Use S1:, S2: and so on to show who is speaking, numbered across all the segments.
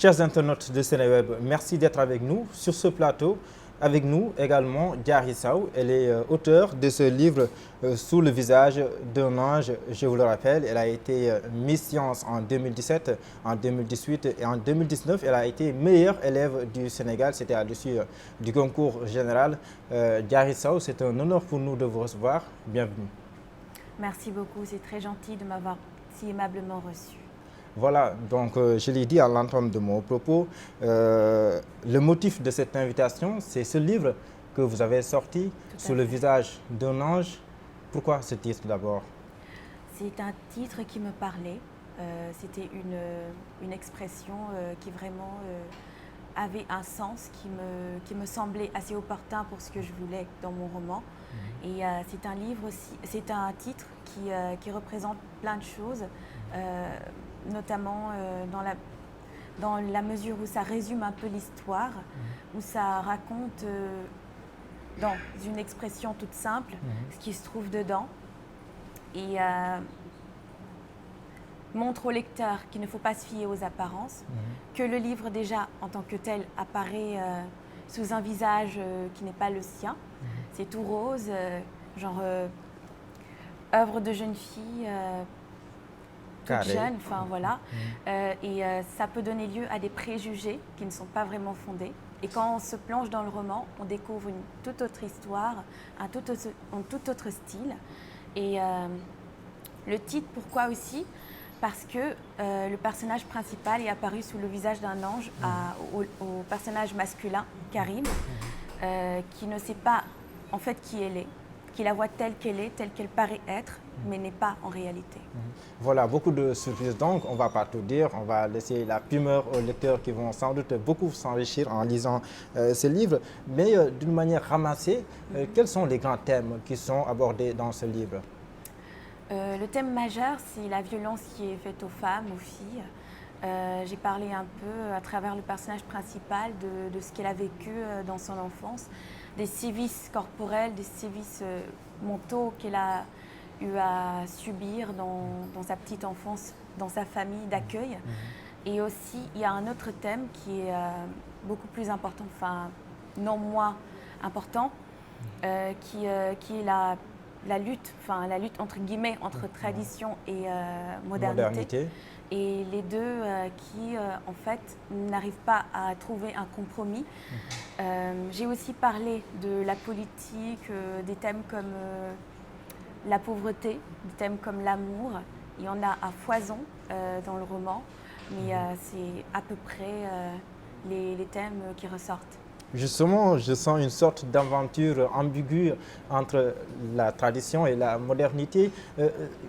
S1: Chers internautes de Sénéweb, merci d'être avec nous sur ce plateau. Avec nous également Diary Sow, elle est auteure de ce livre Sous le visage d'un ange. Je vous le rappelle, elle a été Miss Science en 2017, en 2018 et en 2019. Elle a été meilleure élève du Sénégal, c'était à l'issue du concours général. Diary Sow, c'est un honneur pour nous de vous recevoir. Bienvenue.
S2: Merci beaucoup, c'est très gentil de m'avoir si aimablement reçu.
S1: Voilà, donc je l'ai dit à l'entame de mon propos, le motif de cette invitation, c'est ce livre que vous avez sorti, Sous le visage d'un ange. Pourquoi ce titre d'abord?
S2: C'est un titre qui me parlait, c'était une expression qui vraiment avait un sens, qui me semblait assez opportun pour ce que je voulais dans mon roman. Et c'est un livre aussi, c'est un titre qui représente plein de choses. Notamment dans la mesure où ça résume un peu l'histoire, où ça raconte dans une expression toute simple ce qui se trouve dedans et montre au lecteur qu'il ne faut pas se fier aux apparences, que le livre déjà en tant que tel apparaît sous un visage qui n'est pas le sien. C'est tout rose, genre œuvre de jeune fille. Toute jeune, enfin voilà, et ça peut donner lieu à des préjugés qui ne sont pas vraiment fondés. Et quand on se plonge dans le roman, on découvre une toute autre histoire, un tout autre style. Et le titre, pourquoi aussi? Parce que le personnage principal est apparu sous le visage d'un ange au personnage masculin, Karim, qui ne sait pas en fait qui elle est, qui la voit telle qu'elle paraît être, mais n'est pas en réalité.
S1: Voilà, beaucoup de surprises donc, on ne va pas tout dire, on va laisser la primeur aux lecteurs qui vont sans doute beaucoup s'enrichir en lisant ce livre. Mais d'une manière ramassée, quels sont les grands thèmes qui sont abordés dans ce livre?
S2: Le thème majeur, c'est la violence qui est faite aux femmes, aux filles. J'ai parlé un peu à travers le personnage principal de ce qu'elle a vécu dans son enfance, des sévices corporels, des sévices mentaux qu'elle a eu à subir dans sa petite enfance, dans sa famille d'accueil. Et aussi, il y a un autre thème qui est beaucoup plus important, enfin non moins important, qui est la lutte entre guillemets, entre tradition et modernité. Et les deux qui, en fait, n'arrivent pas à trouver un compromis. J'ai aussi parlé de la politique, des thèmes comme la pauvreté, des thèmes comme l'amour. Il y en a à foison dans le roman, mais c'est à peu près les thèmes qui ressortent.
S1: Justement, je sens une sorte d'aventure ambiguë entre la tradition et la modernité.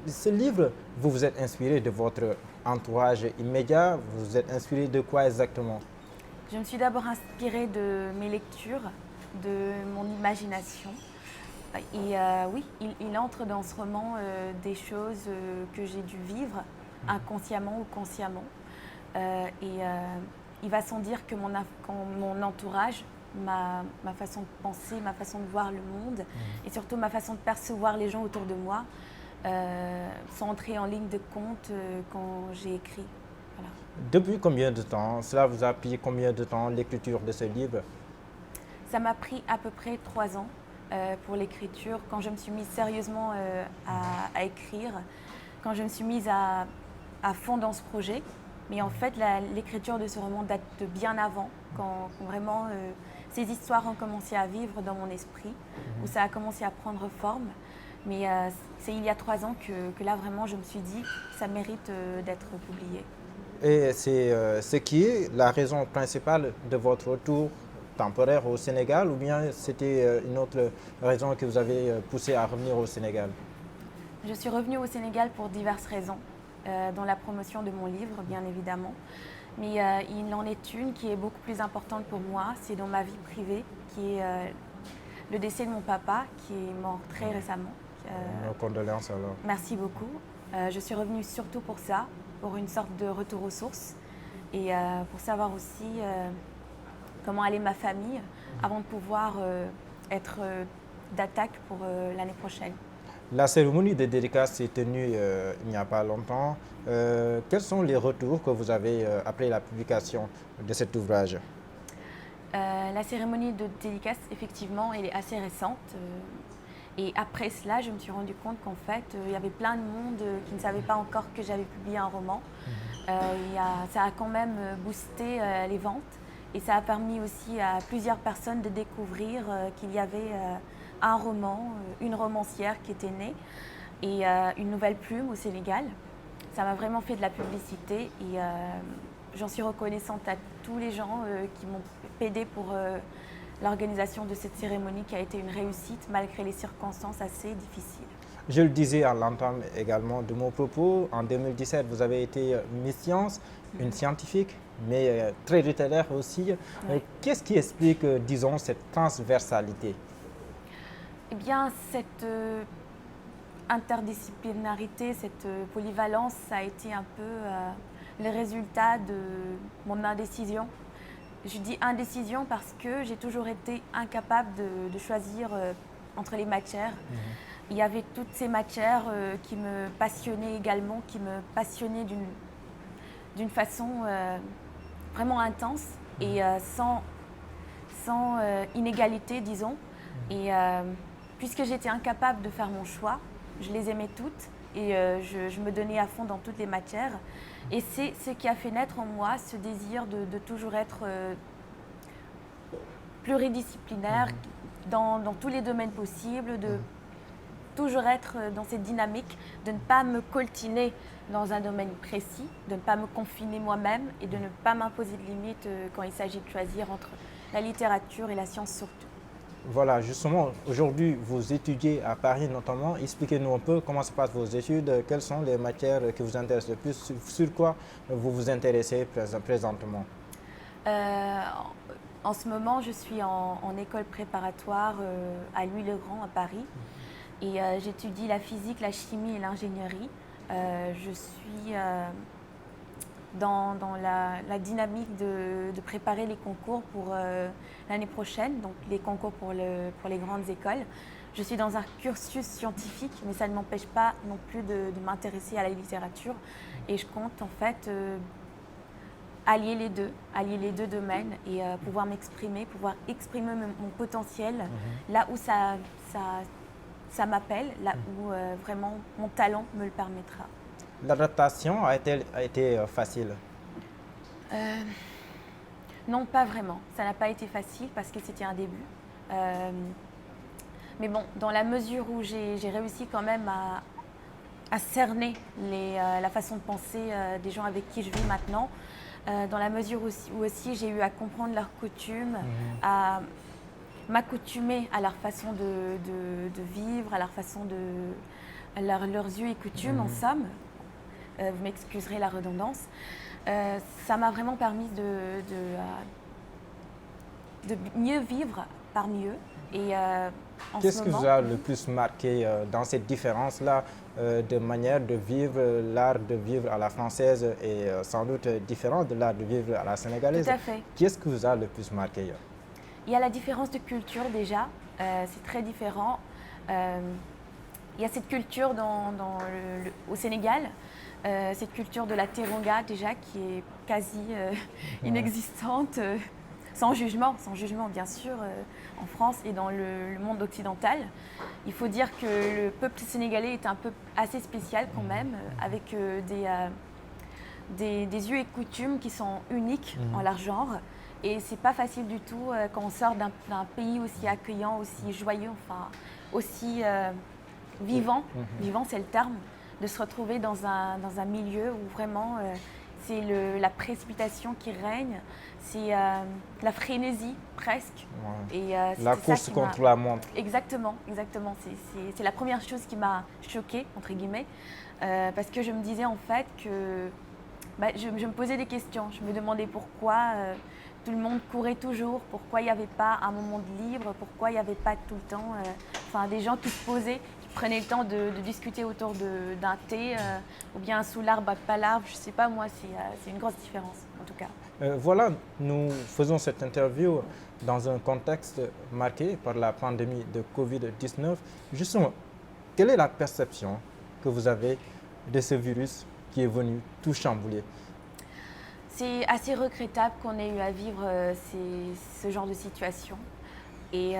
S1: Ce livre, vous vous êtes inspiré de votre entourage immédiat, vous vous êtes inspiré de quoi exactement?
S2: Je me suis d'abord inspirée de mes lectures, de mon imagination. Et oui, il entre dans ce roman des choses que j'ai dû vivre inconsciemment ou consciemment. Il va sans dire que mon entourage, ma façon de penser, ma façon de voir le monde et surtout ma façon de percevoir les gens autour de moi sont entrés en ligne de compte quand j'ai écrit. Voilà.
S1: Depuis combien de temps? Cela vous a pris combien de temps l'écriture de ce livre?
S2: Ça m'a pris à peu près 3 ans pour l'écriture, quand je me suis mise sérieusement à écrire, quand je me suis mise à fond dans ce projet. Mais en fait, l'écriture de ce roman date de bien avant, quand vraiment ces histoires ont commencé à vivre dans mon esprit, où ça a commencé à prendre forme. Mais c'est il y a 3 ans que là, vraiment, je me suis dit que ça mérite d'être publié.
S1: Et c'est ce qui est la raison principale de votre retour temporaire au Sénégal, ou bien c'était une autre raison qui vous avait poussé à revenir au Sénégal?
S2: Je suis revenue au Sénégal pour diverses raisons, dont la promotion de mon livre, bien évidemment. Mais il en est une qui est beaucoup plus importante pour moi, c'est dans ma vie privée, qui est le décès de mon papa, qui est mort très récemment.
S1: Nos condoléances alors.
S2: Merci beaucoup. Je suis revenue surtout pour ça, pour une sorte de retour aux sources et pour savoir aussi comment allait ma famille avant de pouvoir être d'attaque pour l'année prochaine.
S1: La cérémonie de dédicace s'est tenue il n'y a pas longtemps. Quels sont les retours que vous avez après la publication de cet ouvrage?
S2: La cérémonie de dédicace, effectivement, elle est assez récente. Et après cela, je me suis rendu compte qu'en fait, il y avait plein de monde qui ne savait pas encore que j'avais publié un roman. Ça a quand même boosté les ventes et ça a permis aussi à plusieurs personnes de découvrir qu'il y avait un roman, une romancière qui était née et une nouvelle plume au Sénégal. Ça m'a vraiment fait de la publicité et j'en suis reconnaissante à tous les gens qui m'ont aidé pour l'organisation de cette cérémonie qui a été une réussite malgré les circonstances assez difficiles.
S1: Je le disais à l'entame également de mon propos, en 2017, vous avez été Miss Science, une scientifique, mais très littéraire aussi.
S2: Ouais.
S1: Qu'est-ce qui explique, disons, cette transversalité?
S2: Eh bien, cette interdisciplinarité, cette polyvalence, ça a été un peu le résultat de mon indécision. Je dis indécision parce que j'ai toujours été incapable de choisir entre les matières. Il y avait toutes ces matières qui me passionnaient également, qui me passionnaient d'une façon vraiment intense et sans inégalité, disons. Et puisque j'étais incapable de faire mon choix, je les aimais toutes et je me donnais à fond dans toutes les matières. Et c'est ce qui a fait naître en moi ce désir de toujours être pluridisciplinaire dans tous les domaines possibles, de toujours être dans cette dynamique, de ne pas me coltiner dans un domaine précis, de ne pas me confiner moi-même et de ne pas m'imposer de limites quand il s'agit de choisir entre la littérature et la science surtout.
S1: Voilà, justement, aujourd'hui, vous étudiez à Paris notamment. Expliquez-nous un peu comment se passent vos études, quelles sont les matières qui vous intéressent le plus, sur quoi vous vous intéressez présentement.
S2: En ce moment, je suis en école préparatoire à Louis-le-Grand à Paris et j'étudie la physique, la chimie et l'ingénierie. Je suis dans la dynamique de préparer les concours pour l'année prochaine, donc les concours pour les grandes écoles. Je suis dans un cursus scientifique, mais ça ne m'empêche pas non plus de m'intéresser à la littérature. Et je compte en fait allier les deux domaines et pouvoir m'exprimer, pouvoir exprimer mon potentiel là où ça m'appelle, là où vraiment mon talent me le permettra.
S1: L'adaptation a été facile?
S2: Non, pas vraiment. Ça n'a pas été facile parce que c'était un début. Mais bon, dans la mesure où j'ai réussi quand même à cerner la façon de penser des gens avec qui je vis maintenant, dans la mesure où aussi j'ai eu à comprendre leurs coutumes, à m'accoutumer à leur façon de vivre, à leur façon leurs us et coutumes en somme. Vous m'excuserez la redondance. Ça m'a vraiment permis de mieux vivre parmi eux. Et
S1: qu'est-ce qui vous a le plus marqué dans cette différence-là de manière de vivre, l'art de vivre à la française est sans doute différent de l'art de vivre à la sénégalaise?
S2: Tout à fait.
S1: Qu'est-ce qui vous a le plus marqué?
S2: Il y a la différence de culture déjà, c'est très différent. Il y a cette culture au Sénégal, cette culture de la teranga déjà qui est quasi inexistante, sans jugement bien sûr, en France et dans le monde occidental. Il faut dire que le peuple sénégalais est un peuple assez spécial quand même, avec des us et coutumes qui sont uniques en leur genre. Et c'est pas facile du tout quand on sort d'un pays aussi accueillant, aussi joyeux, enfin aussi vivant, vivant c'est le terme, de se retrouver dans un milieu où vraiment c'est la précipitation qui règne, c'est la frénésie presque.
S1: Ouais.
S2: Et
S1: la course contre la montre.
S2: Exactement. C'est la première chose qui m'a choquée, entre guillemets, parce que je me disais en fait que je me posais des questions. Je me demandais pourquoi tout le monde courait toujours, pourquoi il n'y avait pas un moment de libre, pourquoi il n'y avait pas tout le temps des gens qui se posaient, qui prenaient le temps de discuter autour d'un thé ou bien sous l'arbre à pas l'arbre, je ne sais pas moi, c'est une grosse différence en tout cas.
S1: Voilà, nous faisons cette interview dans un contexte marqué par la pandémie de Covid-19. Justement, quelle est la perception que vous avez de ce virus qui est venu tout chambouler?
S2: C'est assez regrettable qu'on ait eu à vivre ce genre de situation. Et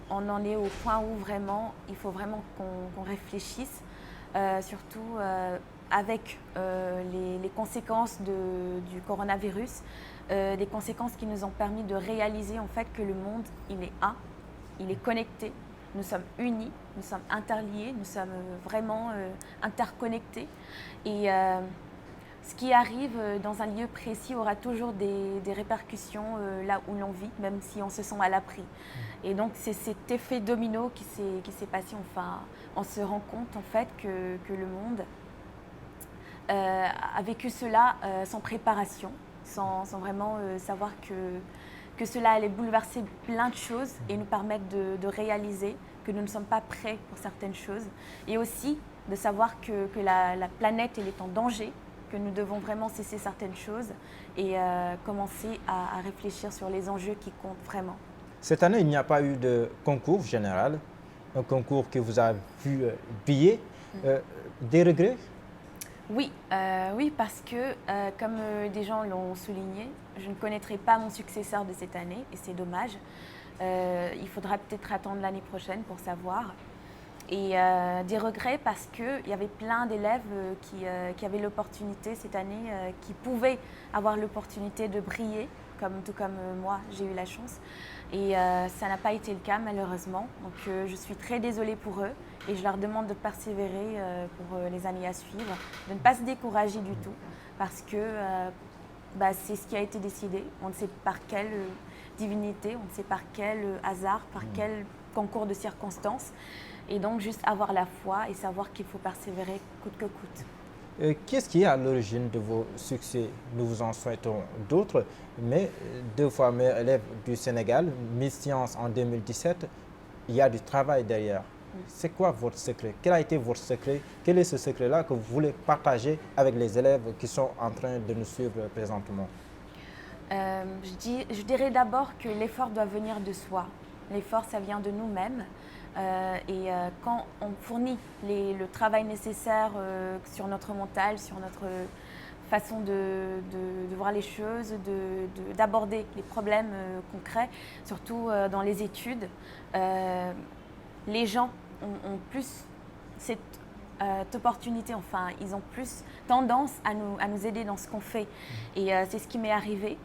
S2: on en est au point où vraiment, il faut vraiment qu'on réfléchisse, surtout avec les conséquences du coronavirus, des conséquences qui nous ont permis de réaliser en fait que le monde, il est un, il est connecté, nous sommes unis, nous sommes interliés, nous sommes vraiment interconnectés. Et ce qui arrive dans un lieu précis aura toujours des répercussions là où l'on vit, même si on se sent à l'abri. Et donc c'est cet effet domino qui s'est passé. Enfin, on se rend compte en fait que le monde a vécu cela sans préparation, sans vraiment savoir que cela allait bouleverser plein de choses et nous permettre de réaliser que nous ne sommes pas prêts pour certaines choses. Et aussi de savoir que la planète elle est en danger, que nous devons vraiment cesser certaines choses et commencer à réfléchir sur les enjeux qui comptent vraiment.
S1: Cette année, il n'y a pas eu de concours général, un concours que vous avez vu briller. Des regrets?
S2: Oui, oui, parce que comme des gens l'ont souligné, je ne connaîtrai pas mon successeur de cette année et c'est dommage. Il faudra peut-être attendre l'année prochaine pour savoir. Et des regrets parce qu'il y avait plein d'élèves qui avaient l'opportunité cette année, qui pouvaient avoir l'opportunité de briller, tout comme moi, j'ai eu la chance. Et ça n'a pas été le cas malheureusement. Donc je suis très désolée pour eux et je leur demande de persévérer pour les années à suivre, de ne pas se décourager du tout parce que c'est ce qui a été décidé. On ne sait par quelle divinité, on ne sait par quel hasard, par quel concours de circonstances. Et donc, juste avoir la foi et savoir qu'il faut persévérer coûte que coûte.
S1: Qu'est-ce qui est à l'origine de vos succès? Nous vous en souhaitons d'autres, mais 2 fois meilleur élève du Sénégal, Miss Science en 2017, il y a du travail derrière. C'est quoi votre secret? Quel a été votre secret? Quel est ce secret-là que vous voulez partager avec les élèves qui sont en train de nous suivre présentement?
S2: Je dirais d'abord que l'effort doit venir de soi. L'effort, ça vient de nous-mêmes. Quand on fournit le travail nécessaire sur notre mental, sur notre façon de voir les choses, d'aborder les problèmes concrets, surtout dans les études, les gens ont plus cette opportunité, enfin, ils ont plus tendance à nous aider dans ce qu'on fait. Et c'est ce qui m'est arrivé.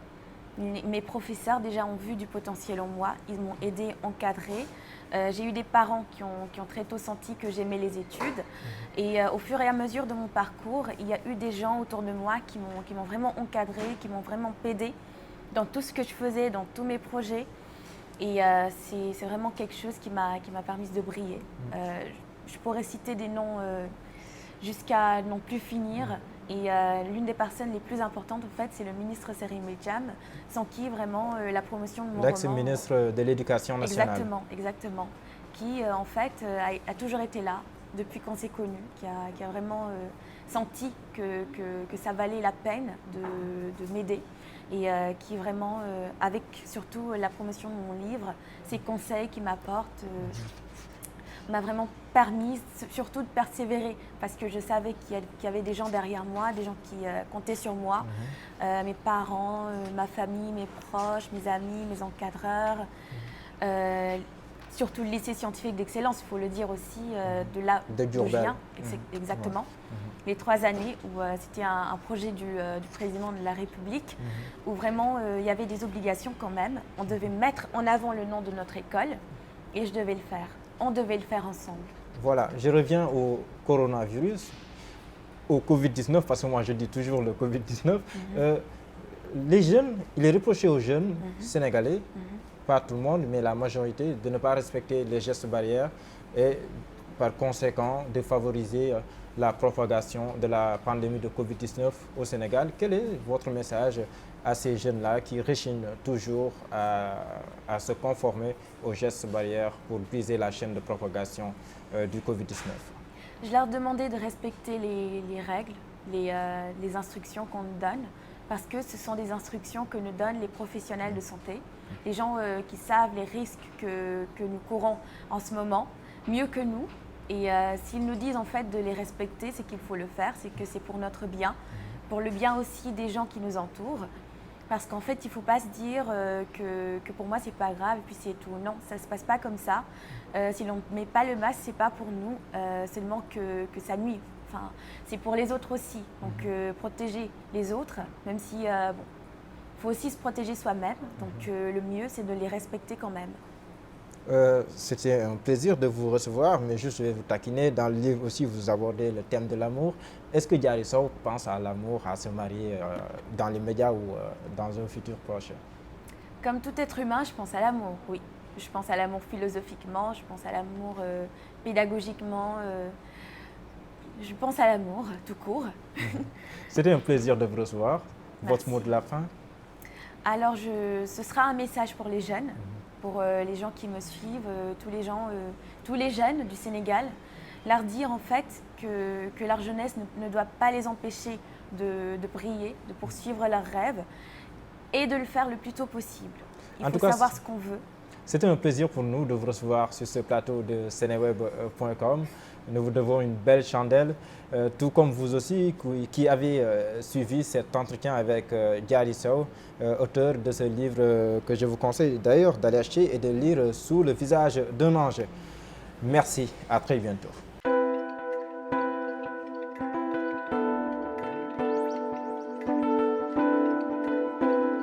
S2: Mes professeurs déjà ont vu du potentiel en moi, ils m'ont aidé, encadré. J'ai eu des parents qui ont très tôt senti que j'aimais les études. Et au fur et à mesure de mon parcours, il y a eu des gens autour de moi qui m'ont vraiment encadré, qui m'ont vraiment aidé dans tout ce que je faisais, dans tous mes projets. Et c'est vraiment quelque chose qui m'a permis de briller. Je pourrais citer des noms jusqu'à n'en plus finir. Et l'une des personnes les plus importantes, en fait, c'est le ministre Serine Medjam, sans qui vraiment la promotion de mon roman...
S1: L'ex-ministre de l'Éducation nationale.
S2: Exactement, exactement. Qui, en fait, a toujours été là depuis qu'on s'est connus, qui a vraiment senti que ça valait la peine de m'aider. Et qui vraiment, avec surtout la promotion de mon livre, ses conseils qu'il m'apporte, m'a vraiment permis surtout de persévérer parce que je savais qu'il y avait des gens derrière moi, des gens qui comptaient sur moi, mes parents, ma famille, mes proches, mes amis, mes encadreurs, surtout le lycée scientifique d'excellence, il faut le dire aussi, de là où je viens, exactement. Les 3 années où c'était un projet du président de la République, où vraiment il y avait des obligations quand même. On devait mettre en avant le nom de notre école et je devais le faire. On devait le faire ensemble.
S1: Voilà, je reviens au coronavirus, au Covid-19, parce que moi je dis toujours le Covid-19. Les jeunes, il est reproché aux jeunes sénégalais, pas tout le monde, mais la majorité, de ne pas respecter les gestes barrières et par conséquent de favoriser la propagation de la pandémie de Covid-19 au Sénégal. Quel est votre message à ces jeunes-là qui rechignent toujours à se conformer aux gestes barrières pour briser la chaîne de propagation du Covid-19?
S2: Je leur demandais de respecter les règles, les instructions qu'on nous donne, parce que ce sont des instructions que nous donnent les professionnels de santé, les gens qui savent les risques que nous courons en ce moment, mieux que nous. Et s'ils nous disent en fait de les respecter, c'est qu'il faut le faire, c'est que c'est pour notre bien, pour le bien aussi des gens qui nous entourent. Parce qu'en fait, il ne faut pas se dire que pour moi, c'est pas grave et puis c'est tout. Non, ça ne se passe pas comme ça. Si l'on ne met pas le masque, c'est pas pour nous, seulement que ça nuit. Enfin, c'est pour les autres aussi. Donc, protéger les autres, même si, bon, faut aussi se protéger soi-même. Donc, le mieux, c'est de les respecter quand même.
S1: C'était un plaisir de vous recevoir, mais juste je vais vous taquiner. Dans le livre aussi, vous abordez le thème de l'amour. Est-ce que Diary Sow pense à l'amour, à se marier dans les médias ou dans un futur proche?
S2: Comme tout être humain, je pense à l'amour, oui. Je pense à l'amour philosophiquement, je pense à l'amour pédagogiquement, je pense à l'amour tout court.
S1: C'était un plaisir de vous recevoir.
S2: Merci.
S1: Votre mot de la fin?
S2: Alors, ce sera un message pour les jeunes, pour les gens qui me suivent, tous les jeunes du Sénégal, leur dire en fait que leur jeunesse ne doit pas les empêcher de briller, de poursuivre leurs rêves et de le faire le plus tôt possible. Il faut savoir ce qu'on veut.
S1: C'était un plaisir pour nous de vous recevoir sur ce plateau de seneweb.com. Nous vous devons une belle chandelle, tout comme vous aussi qui avez suivi cet entretien avec Diary Sow, auteur de ce livre que je vous conseille d'ailleurs d'aller acheter et de lire Sous le visage d'un ange. Merci, à très bientôt.